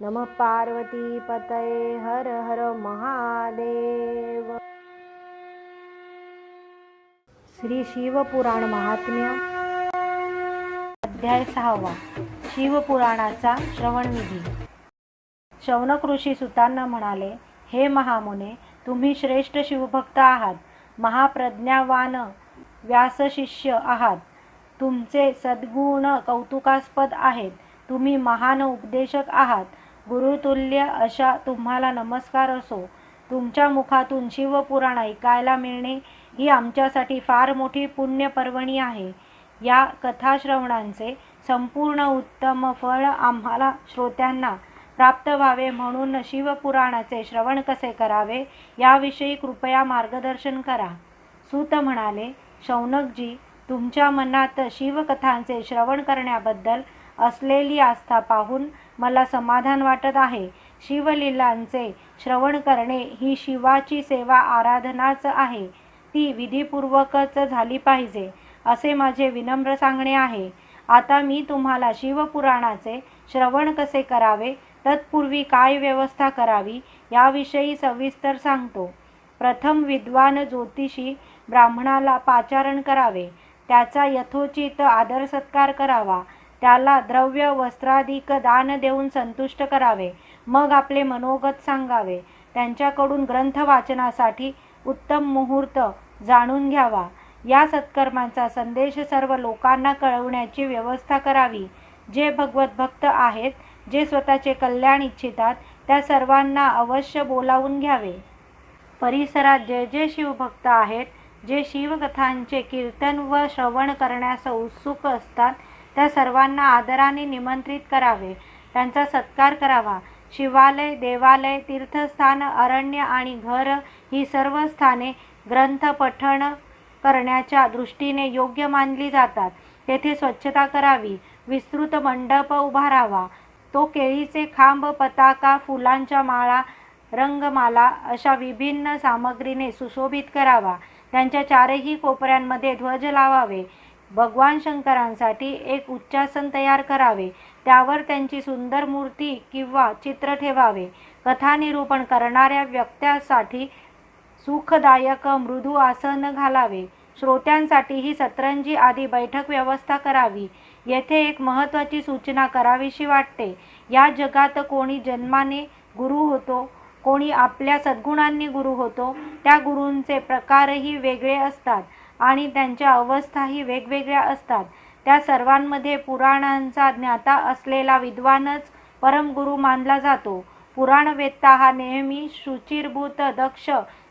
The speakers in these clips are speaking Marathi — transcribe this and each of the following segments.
नमः पार्वती पतये हर हर महादेव। श्री शिवपुराण महात्म्य अध्याय 6 शिवपुराणाचा श्रवणविधी। शौनक ऋषी सुतांना म्हणाले, हे महामुने, तुम्ही श्रेष्ठ शिवभक्त आहात, महाप्रज्ञावान व्यासशिष्य आहात, तुमचे सद्गुण कौतुकास्पद आहेत, तुम्ही महान उपदेशक आहात, गुरुतुल्य अशा तुम्हाला नमस्कार असो। तुमच्या मुखातून शिवपुराण ऐकायला मिळणे ही आमच्यासाठी फार मोठी पुण्यपर्वणी आहे। या कथाश्रवणांचे संपूर्ण उत्तम फळ आम्हाला श्रोत्यांना प्राप्त व्हावे म्हणून शिवपुराणाचे श्रवण कसे करावे याविषयी कृपया मार्गदर्शन करा। सूत म्हणाले, शौनकजी, तुमच्या मनात शिवकथांचे श्रवण करण्याबद्दल असलेली आस्था पाहून मला समाधान वाटत आहे। शिवलीलांचे श्रवण करणे ही शिवाची सेवा आराधनाच आहे, ती विधीपूर्वकच झाली पाहिजे असे माझे विनम्र सांगणे आहे। आता मी तुम्हाला शिवपुराणाचे श्रवण कसे करावे, तत्पूर्वी काय व्यवस्था करावी याविषयी सविस्तर सांगतो। प्रथम विद्वान ज्योतिषी ब्राह्मणाला पाचारण करावे, त्याचा यथोचित आदर सत्कार करावा, त्याला द्रव्य वस्त्राधिक दान देऊन संतुष्ट करावे, मग आपले मनोगत सांगावे, त्यांच्याकडून ग्रंथ वाचनासाठी उत्तम मुहूर्त जाणून घ्यावा, या सत्कर्मांचा संदेश सर्व लोकांना कळवण्याची व्यवस्था करावी। जे भगवत भक्त आहेत, जे स्वतःचे कल्याण इच्छितात, त्या सर्वांना अवश्य बोलावून घ्यावे। परिसरात जे जे शिवभक्त आहेत, जे शिवकथांचे कीर्तन व श्रवण करण्यास उत्सुक असतात, त्या सर्वांना आदराने निमंत्रित करावे, त्यांचा सत्कार करावा। शिवालय, देवालय, तीर्थस्थान, अरण्य आणि घर ही सर्व स्थाने ग्रंथ पठण करण्याच्या दृष्टीने योग्य मानली जातात। तेथे स्वच्छता करावी, विस्तृत मंडप उभारावा, तो केळीचे खांब, पताका, फुलांच्या माळा, रंगमाला अशा विभिन्न सामग्रीने सुशोभित करावा, त्यांच्या चारही कोपऱ्यांमध्ये ध्वज लावावे, भगवान शंकरांसाठी एक उच्चासन तयार करावे, त्यावर त्यांची सुंदर मूर्ती किंवा चित्र ठेवावे, कथानिरूपण करणाऱ्या व्यक्त्यासाठी सुखदायक मृदू आसन घालावे, श्रोत्यांसाठीही सतरंजी आदी बैठक व्यवस्था करावी। येथे एक महत्त्वाची सूचना करावीशी वाटते। या जगात कोणी जन्माने गुरु होतो, कोणी आपल्या सद्गुणांनी गुरु होतो, त्या गुरूंचे प्रकारही वेगळे असतात आणि त्यांच्या अवस्थाही वेगवेगळ्या असतात। त्या सर्वांमध्ये पुराणांचा ज्ञाता असलेला विद्वानच परमगुरू मानला जातो। पुराणवेत्ता हा नेहमी शुचिर्भूत, दक्ष,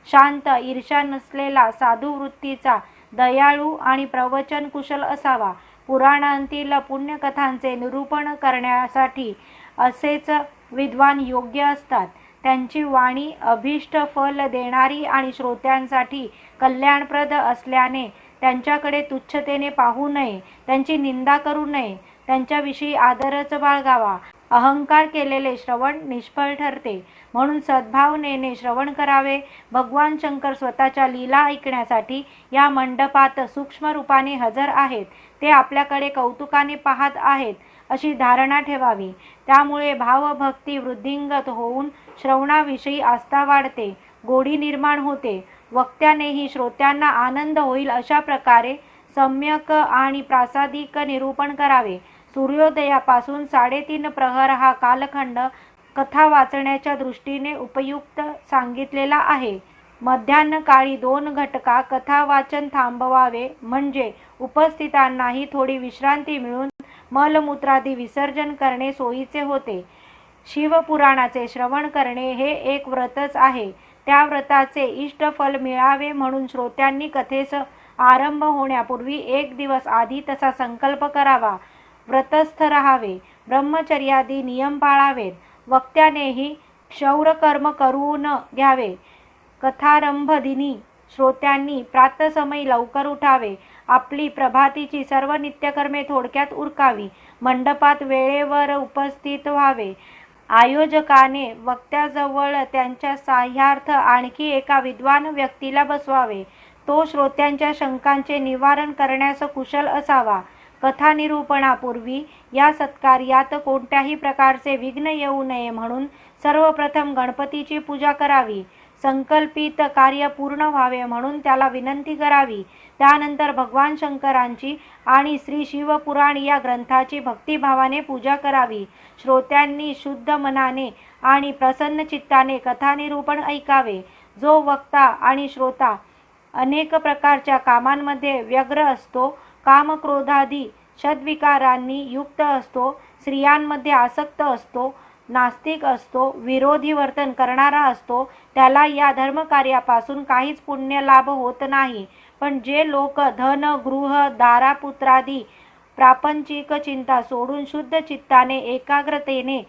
शांत, ईर्ष्या नसलेला, साधू वृत्तीचा, दयाळू आणि प्रवचन कुशल असावा। पुराणांतील पुण्यकथांचे निरूपण करण्यासाठी असेच विद्वान योग्य असतात। त्यांची वाणी अभीष्ट फल देणारी आणि श्रोत्यांसाठी कल्याणप्रद असल्याने त्यांच्याकडे तुच्छतेने पाहू नये, त्यांची निंदा करू नये, त्यांच्याविषयी आदरच बाळगावा। अहंकार केलेले श्रवण निष्फळ ठरते, म्हणून सद्भावनेने श्रवण करावे। भगवान शंकर स्वतःच्या लीला ऐकण्यासाठी या मंडपात सूक्ष्म रूपाने हजर आहेत, ते आपल्याकडे कौतुकाने पाहत आहेत अशी धारणा ठेवावी। त्यामुळे भावभक्ती वृद्धिंगत होऊन श्रवणाविषयी आस्था वाढते, गोडी निर्माण होते, वक्त्यानेही श्रोत्यांना आनंद होईल अशा प्रकारे सम्यक आणि प्रासादिक निरूपण करावे। सूर्योदयापासून 3.5 प्रहर हा कालखंड कथा वाचण्याच्या दृष्टीने उपयुक्त सांगितलेला आहे। मध्यान्हकाळी 2 घटका कथा वाचन थांबवावे, म्हणजे उपस्थितांनाही थोडी विश्रांती मिळून मलमूत्रादी विसर्जन करणे सोयीचे होते। शिवपुराणाचे श्रवण करणे हे एक व्रतच आहे। त्या व्रताचे इष्टफल मिळावे म्हणून श्रोत्यांनी कथेस आरंभ होण्यापूर्वी 1 दिवस आधी तसा संकल्प करावा, व्रतस्थ राहावे, ब्रह्मचर्यादी नियम पाळावेत, वक्त्यानेही क्षौरकर्म करून घ्यावे। कथारंभ दिनी श्रोत्यांनी प्रातःसमयी लवकर उठावे, आपली प्रभातीची सर्व नित्यकर्मे थोडक्यात उरकावी, मंडपात वेळेवर उपस्थित व्हावे। आयोजकाने वक्त्याजवळ त्यांच्या साह्यार्थ आणखी एका विद्वान व्यक्तीला बसवावे, तो श्रोत्यांच्या शंकांचे निवारण करण्यास कुशल असावा। कथा निरूपणापूर्वी या सत्कार्यात कोणत्याही प्रकारचे विघ्न येऊ नये म्हणून सर्वप्रथम गणपतीची पूजा करावी. संकल्पित कार्य पूर्ण व्हावे म्हणून त्याला विनंती करावी. त्यानंतर भगवान शंकरांची आणि श्री शिवपुराण या ग्रंथाची भक्तिभावाने पूजा करावी. श्रोत्यांनी शुद्ध मनाने आणि प्रसन्न चित्ताने कथानिरूपण ऐकावे. जो वक्ता आणि श्रोता अनेक प्रकारच्या कामांमध्ये व्यग्र असतो, कामक्रोधादी षड्विकारांनी युक्त असतो, स्त्रियांमध्ये आसक्त असतो, नास्तिक असतो, विरोधी वर्तन करणारा असतो, त्याला या धर्मकार्यापासून काहीच पुण्य लाभ होत नाही. पण जे लोक धन, गृह, दारापुत्रादी प्रापंचिक चिंता सोडून शुद्ध चित्ताने एकाग्रतेने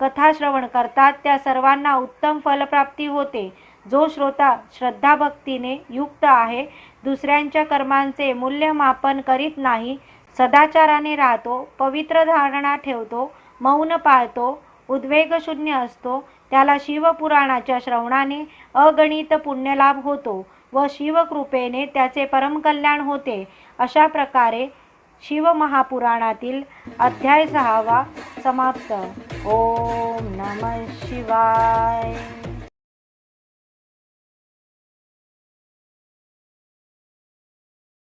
कथाश्रवण करतात त्या सर्वांना उत्तम फलप्राप्ती होते. जो श्रोता श्रद्धाभक्तीने युक्त आहे, दुसऱ्यांच्या कर्मांचे मूल्यमापन करीत नाही, सदाचाराने राहतो, पवित्र धारणा ठेवतो, मौन पाळतो, उद्वेगशून्य असतो, त्याला शिवपुराणाच्या श्रवणाने अगणित पुण्यलाभ होतो व शिवकृपेने त्याचे परमकल्याण होते. अशा प्रकारे शिवमहापुराणातील अध्याय 6 समाप्त. ओम नमः शिवाय.